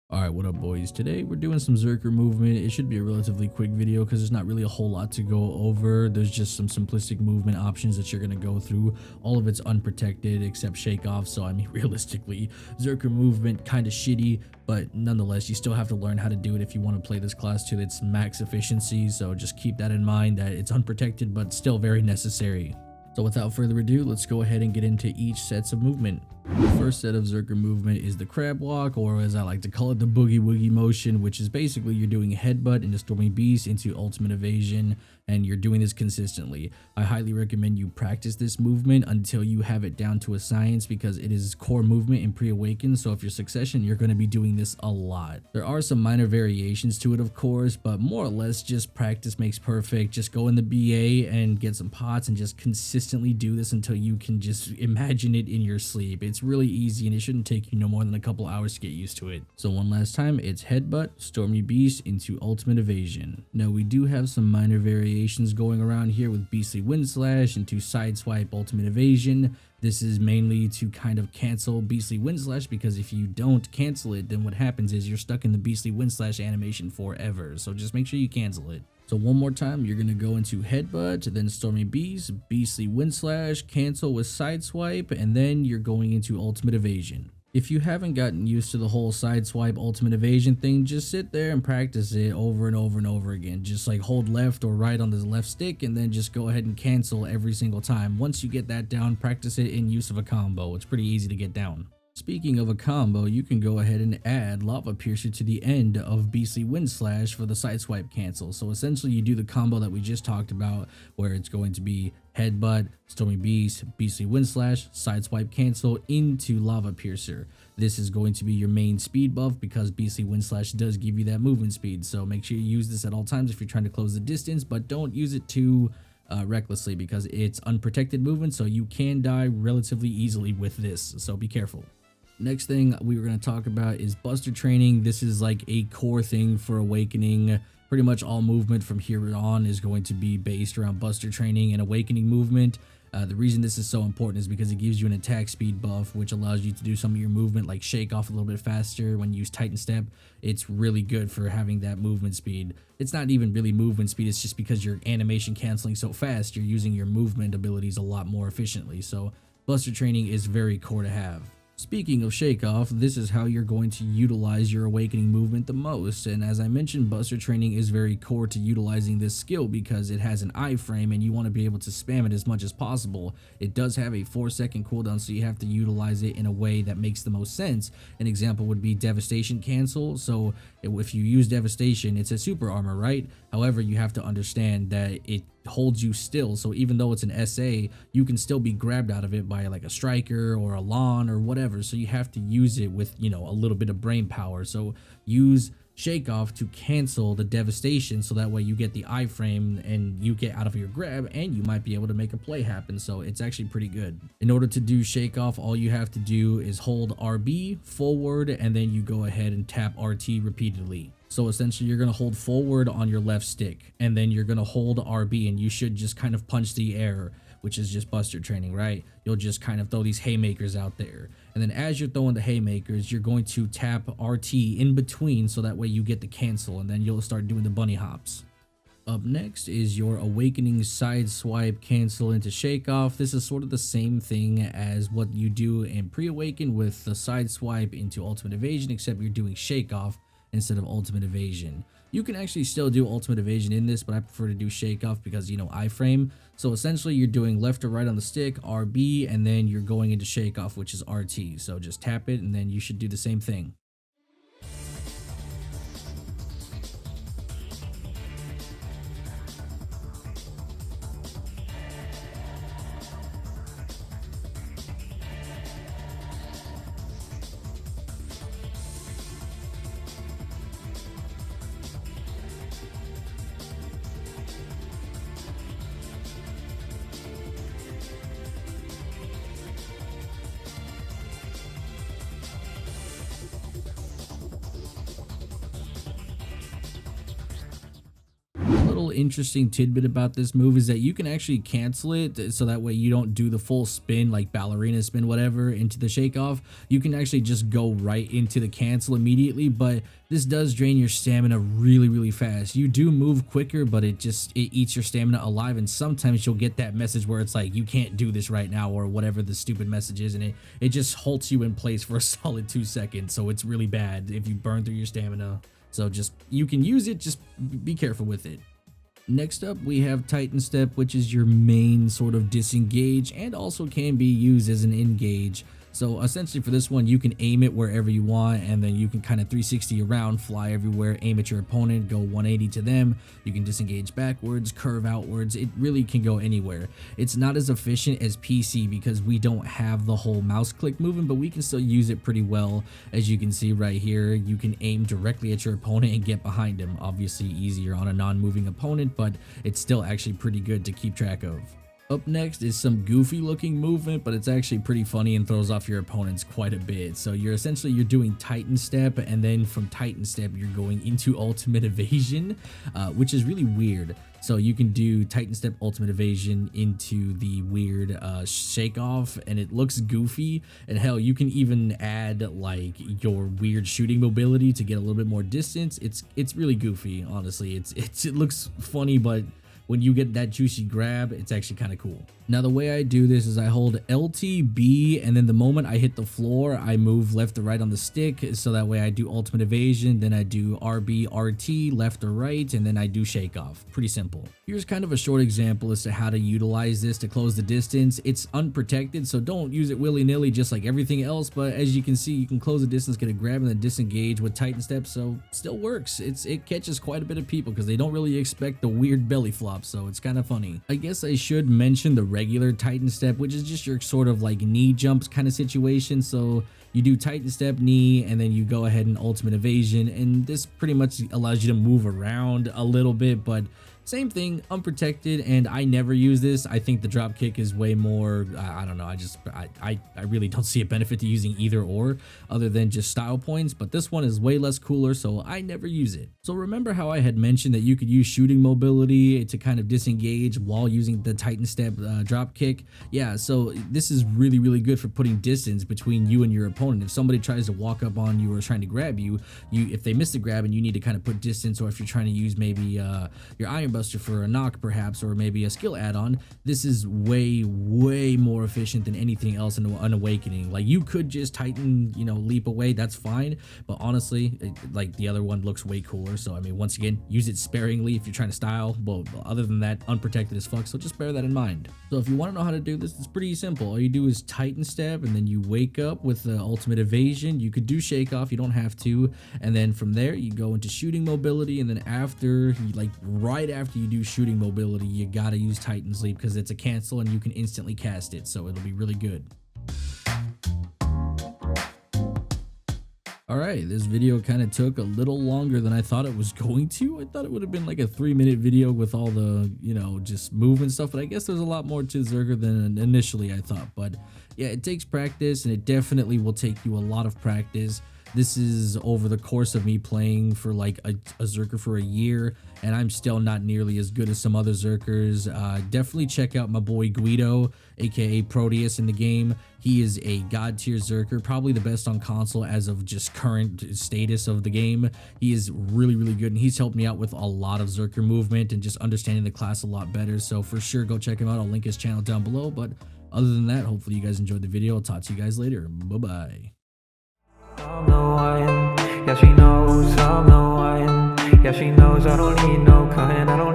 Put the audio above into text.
Alright, what up boys? Today we're doing some Berserker movement. It should be a relatively quick video because there's not really a whole lot to go over. There's just some simplistic movement options that you're going to go through. All of it's unprotected except Shakeoff, so I mean realistically, Berserker movement kind of shitty, but nonetheless you still have to learn how to do it if you want to play this class to its max efficiency, so just keep that in mind that it's unprotected but still very necessary. So without further ado, let's go ahead and get into each sets of movement. The first set of Berserker movement is the crab walk, or as I like to call it, the boogie woogie motion, which is basically you're doing a headbutt into Stormy Beast into ultimate evasion, and you're doing this consistently. I highly recommend you practice this movement until you have it down to a science because it is core movement in pre-awaken, so if you're succession, you're going to be doing this a lot. There are some minor variations to it, of course, but more or less just practice makes perfect. Just go in the BA and get some pots and just consistently do this until you can just imagine it in your sleep. It's really easy and it shouldn't take you no more than a couple hours to get used to it. So one last time, it's headbutt, Stormy Beast into ultimate evasion. Now we do have some minor variations going around here with Beastly Wind Slash into sideswipe ultimate evasion. This is mainly to kind of cancel Beastly Wind Slash, because if you don't cancel it, then what happens is you're stuck in the Beastly Wind Slash animation forever. So just make sure you cancel it. So one more time, you're going to go into headbutt, then Stormy Beast, Beastly Wind Slash, cancel with sideswipe, and then you're going into ultimate evasion. If you haven't gotten used to the whole sideswipe ultimate evasion thing, just sit there and practice it over and over and over again. Just like hold left or right on the left stick and then just go ahead and cancel every single time. Once you get that down, practice it in use of a combo. It's pretty easy to get down. Speaking of a combo, you can go ahead and add Lava Piercer to the end of Beastly Wind Slash for the sideswipe cancel. So essentially you do the combo that we just talked about, where it's going to be headbutt, Stormy Beast, Beastly Wind Slash, sideswipe cancel into Lava Piercer. This is going to be your main speed buff because Beastly Wind Slash does give you that movement speed. So make sure you use this at all times if you're trying to close the distance, but don't use it too recklessly because it's unprotected movement, so you can die relatively easily with this. So be careful. Next thing we were going to talk about is Buster Training. This is like a core thing for Awakening. Pretty much all movement from here on is going to be based around Buster Training and Awakening movement. The reason this is so important is because it gives you an attack speed buff, which allows you to do some of your movement like shake off a little bit faster when you use Titan Step. It's really good for having that movement speed. It's not even really movement speed, it's just because you're animation canceling so fast, you're using your movement abilities a lot more efficiently. So Buster Training is very core to have. Speaking of Shakeoff, this is how you're going to utilize your Awakening movement the most, and as I mentioned, Buster Training is very core to utilizing this skill because it has an iframe and you want to be able to spam it as much as possible. It does have a 4-second cooldown, so you have to utilize it in a way that makes the most sense. An example would be Devastation cancel. So if you use Devastation, it's a super armor, right? However, you have to understand that it holds you still, so even though it's an SA, you can still be grabbed out of it by like a striker or a lawn or whatever, so you have to use it with, you know, a little bit of brain power. So use Shakeoff to cancel the Devastation, so that way you get the iframe and you get out of your grab and you might be able to make a play happen. So it's actually pretty good. In order to do Shakeoff, all you have to do is hold RB forward and then you go ahead and tap RT repeatedly. So essentially you're going to hold forward on your left stick and then you're going to hold RB and you should just kind of punch the air, which is just Buster Training, right? You'll just kind of throw these haymakers out there. And then as you're throwing the haymakers, you're going to tap RT in between so that way you get the cancel and then you'll start doing the bunny hops. Up next is your Awakening side swipe cancel into Shakeoff. This is sort of the same thing as what you do in pre-awaken with the side swipe into ultimate evasion, except you're doing Shakeoff instead of ultimate evasion. You can actually still do ultimate evasion in this, but I prefer to do Shakeoff because, you know, iframe. So essentially you're doing left or right on the stick, RB, and then you're going into Shakeoff, which is RT. So just tap it and then you should do the same thing. interesting tidbit about this move is that you can actually cancel it, so that way you don't do the full spin, like ballerina spin, whatever, into the Shakeoff. You can actually just go right into the cancel immediately, but this does drain your stamina really fast. You do move quicker, but it eats your stamina alive, and sometimes you'll get that message where it's like, you can't do this right now, or whatever the stupid message is, and it just halts you in place for a solid 2 seconds. So it's really bad if you burn through your stamina. So you can use it, just be careful with it. Next up, we have Titan Step, which is your main sort of disengage and also can be used as an engage. So essentially for this one, you can aim it wherever you want, and then you can kind of 360 around, fly everywhere, aim at your opponent, go 180 to them. You can disengage backwards, curve outwards. It really can go anywhere. It's not as efficient as PC because we don't have the whole mouse click movement, but we can still use it pretty well. As you can see right here, you can aim directly at your opponent and get behind him. Obviously easier on a non-moving opponent, but it's still actually pretty good to keep track of. Up next is some goofy looking movement, but it's actually pretty funny and throws off your opponents quite a bit. So you're doing Titan Step, and then from Titan Step you're going into Ultimate Evasion, which is really weird. So you can do Titan Step, Ultimate Evasion into the weird Shakeoff, and it looks goofy. And hell, you can even add like your weird shooting mobility to get a little bit more distance. It's really goofy, honestly. It looks funny, but when you get that juicy grab, it's actually kind of cool. Now the way I do this is I hold LTB, and then the moment I hit the floor, I move left to right on the stick, so that way I do Ultimate Evasion, then I do RB, RT, left or right, and then I do Shakeoff. Pretty simple. Here's kind of a short example as to how to utilize this to close the distance. It's unprotected, so don't use it willy-nilly just like everything else, but as you can see, you can close the distance, get a grab, and then disengage with Titan Step, so still works. It catches quite a bit of people because they don't really expect the weird belly flop, so it's kind of funny. I guess I should mention the regular Titan Step, which is just your sort of like knee jumps kind of situation. So you do Titan Step, knee, and then you go ahead and Ultimate Evasion, and this pretty much allows you to move around a little bit, but same thing, unprotected, and I never use this. I think the drop kick is way more, I don't know, I really don't see a benefit to using either or, other than just style points, but this one is way less cooler, so I never use it. So remember how I had mentioned that you could use shooting mobility to kind of disengage while using the Titan Step drop kick? Yeah, so this is really good for putting distance between you and your opponent. If somebody tries to walk up on you or trying to grab you, if they miss the grab and you need to kind of put distance, or if you're trying to use maybe your Iron Buster for a knock perhaps, or maybe a skill add-on, this is way more efficient than anything else in an Awakening. Like, you could just Titan, leap away, that's fine, but honestly, like, the other one looks way cooler. So I mean, once again, use it sparingly if you're trying to style, but other than that, unprotected as fuck, so just bear that in mind. So if you want to know how to do this, it's pretty simple. All you do is Titan Step, and then you wake up with the Ultimate Evasion. You could do Shakeoff, you don't have to, and then from there you go into shooting mobility, and then right after you do shooting mobility, you gotta use Titan Sleep because it's a cancel and you can instantly cast it, so it'll be really good. Alright, this video kind of took a little longer than I thought it was going to. I thought it would have been like a 3-minute video with all the, just movement stuff, but I guess there's a lot more to Berserker than initially I thought. But yeah, it takes practice, and it definitely will take you a lot of practice. This is over the course of me playing for like a Berserker for a year, and I'm still not nearly as good as some other Berserkers. Definitely check out my boy Guido, aka Proteus, in the game. He is a god tier Berserker, probably the best on console as of just current status of the game. He is really good, and he's helped me out with a lot of Berserker movement and just understanding the class a lot better. So for sure, go check him out. I'll link his channel down below. But other than that, hopefully you guys enjoyed the video. I'll talk to you guys later. Bye-bye. I'm the one, yeah she knows I'm the one, yeah she knows I don't need no kind, I don't